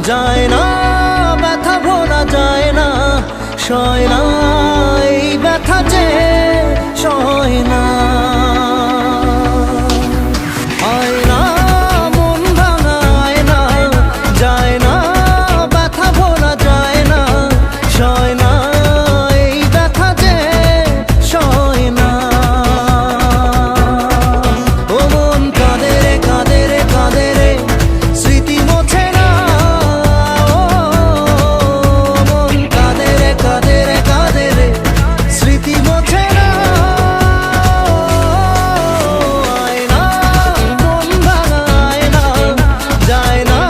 যায় না, ব্যথা ভোলা যায় না, সয় না এই ব্যথা যে সয় না। আয়না মন ভাঙায় না, যায় না, ব্যথা ভোলা যায় না, সয় না এই ব্যথা যে সয় না। ও মন কাঁদে রে কাঁদে রে কাঁদে রে, স্মৃতি মোছে না। ও মন কাঁদে রে কাঁদে রে কাঁদে রে, স্মৃতি মোছে না। আয়না মন ভাঙায় না, যায় না,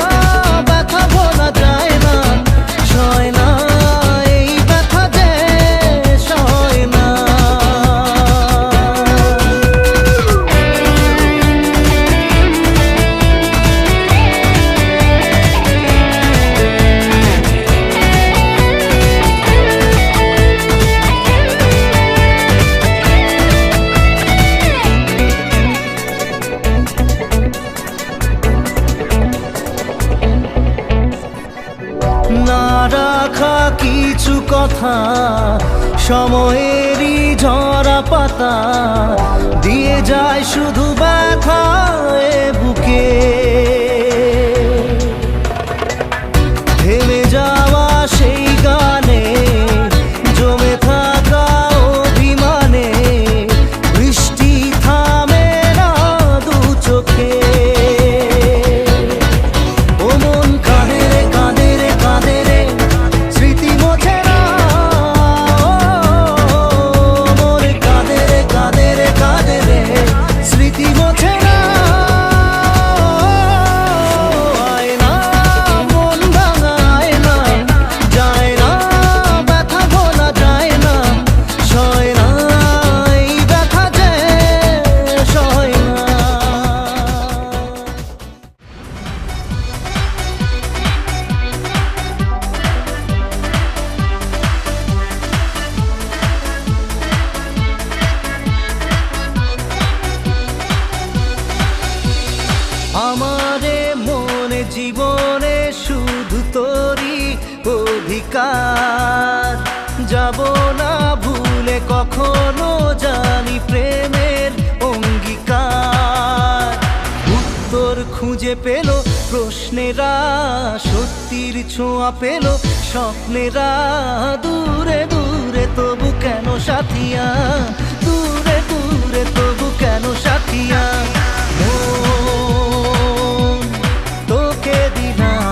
ব্যথা ভোলা যায় না, সয় না এই ব্যথা যে সয় না। না রাখা কিছু কথা, সময়েরই ঝরা পাতা, দিয়ে যায় শুধু ব্যথা এ বুকে। থেমে যাওয়া সেই গানে, জমে থাকা অভিমানে, বৃষ্টি থামে না দু চোখে। ও মন কাঁদে রে কাঁদে রে কাঁদে রে, স্মৃতি মোছে না। ও মন কাঁদে রে কাঁদে রে কাঁদে রে, স্মৃতি মোছে না। আয়না মন ভাঙায় না, যায় না, ব্যথা ভোলা যায় না, সয় না এই ব্যথা যে সয় না। আমারে মনে জীবনে শুধু তোরই অধিকার, যাব না ভুলে কখনো জানি প্রেমের অঙ্গীকার। উত্তর খুঁজে পেল প্রশ্নেরা, সত্যির ছোঁয়া পেল স্বপ্নেরা, দূরে দূরে তবু কেন সাথিয়া, দূরে দূরে তবু কেন সাথিয়া। মন তোকে দিলাম,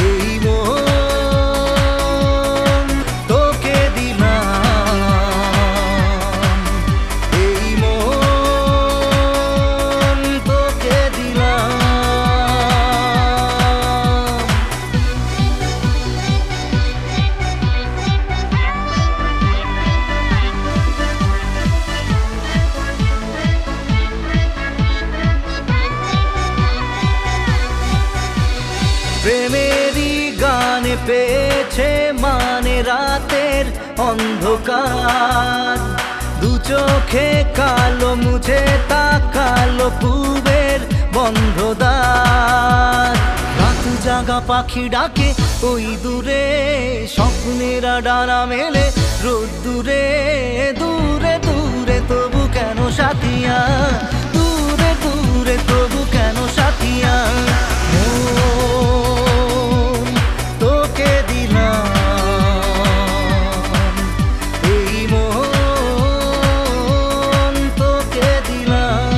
এই মন তোকে দিলাম, এই মন তোকে দিলাম। প্রেমেরই গানে পেয়েছে মানে রাতের অন্ধকার, দু চোখে কালো মুছে তাকালো পূবের বন্ধ দ্বার। রাত জাগা পাখি ডাকে ওই দূরে, স্বপ্নেরা ডানা মেলে রোদ দূরে, দূরে দূরে তবু কেন সাথিয়া, দূরে দূরে তবু কেন সাথিয়া। মন তোকে দিলাম, এই মন তোকে দিলাম।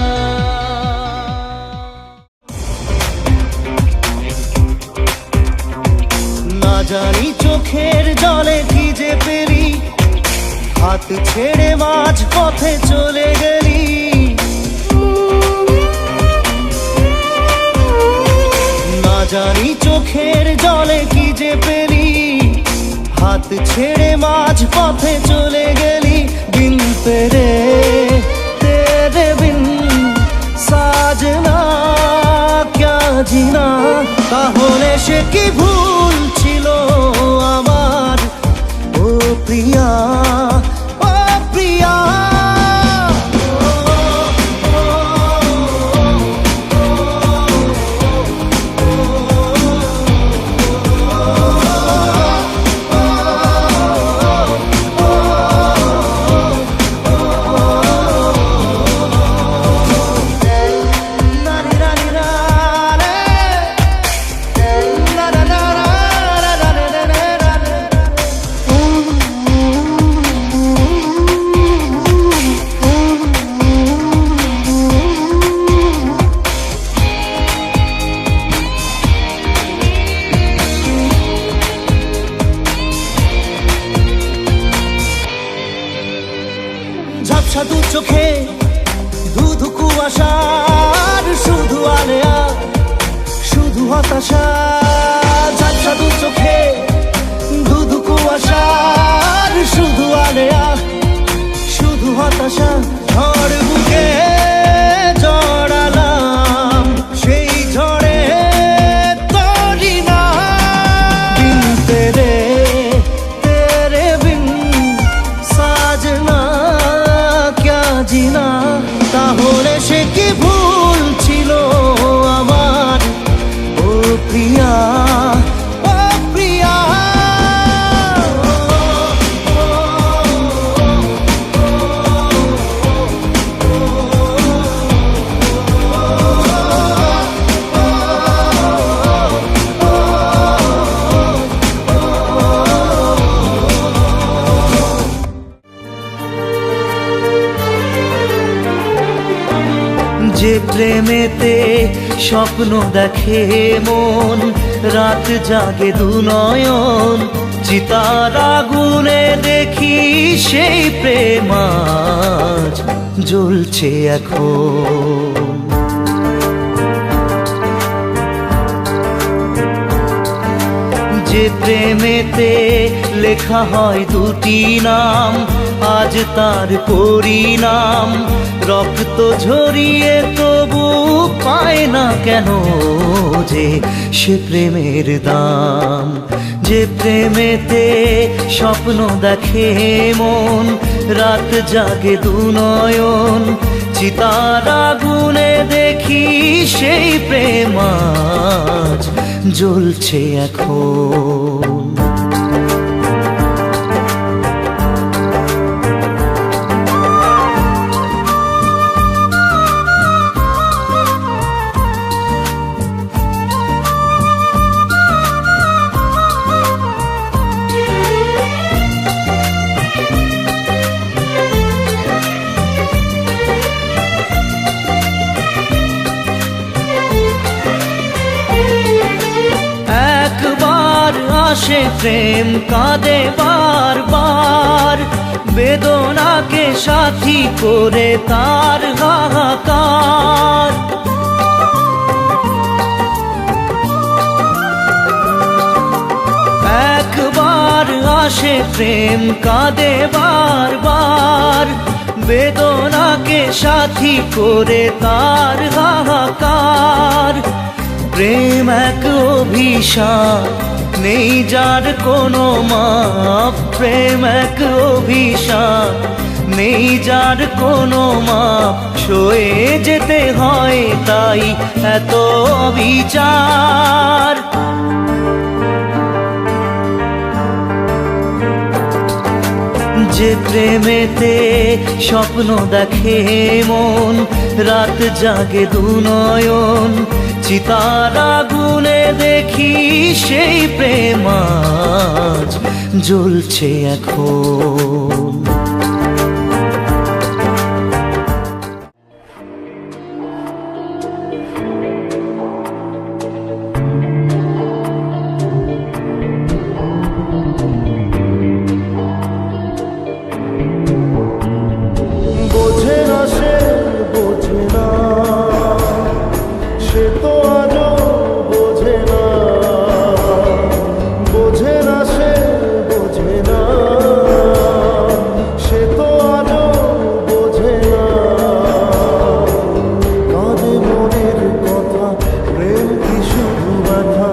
না জানি চোখের জলে কি যে পেলি, হাত ছেড়ে মাঝ পথে চলে গেলি। না জানি চোখের জলে কি যে পেলি, হাত ছেড়ে মাঝ পথে চলে গেলি। বিন তেরে তেরে বিন সাজনা ক্যা জিনা, তাহলে সে কি ভুল ছিল আমার ও প্রিয়া, ও প্রিয়া। হতাশা, ঝাপসা দু চোখে ধুধু কুয়াশার শুধু আলেয়া, শুধু হতাশা। ঝড় বুকে জড়ালাম, সেই ঝড়ে তরি না। বিন তেরে বিন সাজনা ক্যা জিনা। তাহলে সে কি ভুল ছিল আমার, ও প্রিয়া, ও প্রিয়া। যে প্রেমেতে স্বপ্ন দেখে মন, রাত জাগে দু নয়ন, চিতার আগুনে দেখি সেই প্রেম আজ জ্বলছে এখন। যে প্রেমেতে লেখা হয় দুটি নাম, আজ তার পরিণাম রক্ত ঝরিয়ে তবু পায় না কেন যে সে প্রেমের দাম। যে প্রেমেতে স্বপ্ন দেখে মন, রাত জাগে দু নয়ন, চিতার আগুনে দেখি সেই প্রেম আজ জ্বলছে এখন। আসে প্রেম কাঁদে বারবার, বেদনাকে সাথী করে তার হাহাকার। একবার আসে প্রেম কাঁদে বারবার, বেদনাকে সাথী করে তার হাহাকার। প্রেম এক অভিশাপ, নেই যার কোনো মাপ। প্রেম এক অভিশাপ, নেই যার কোনো মাপ। সয়ে যেতে হয় তাই এত বিচার। যে প্রেমেতে স্বপ্ন দেখে মন, রাত জাগে দু নয়ন, চিতার আগুনে দেখি সেই প্রেম আজ জ্বলছে এখন। বোঝে না সে, বোঝে না সে তো আজও বোঝে না, বোঝে না সে, বোঝে না সে তো আজও বোঝে না। কাঁদে মনের কথা, প্রেম কি শুধু ব্যথা,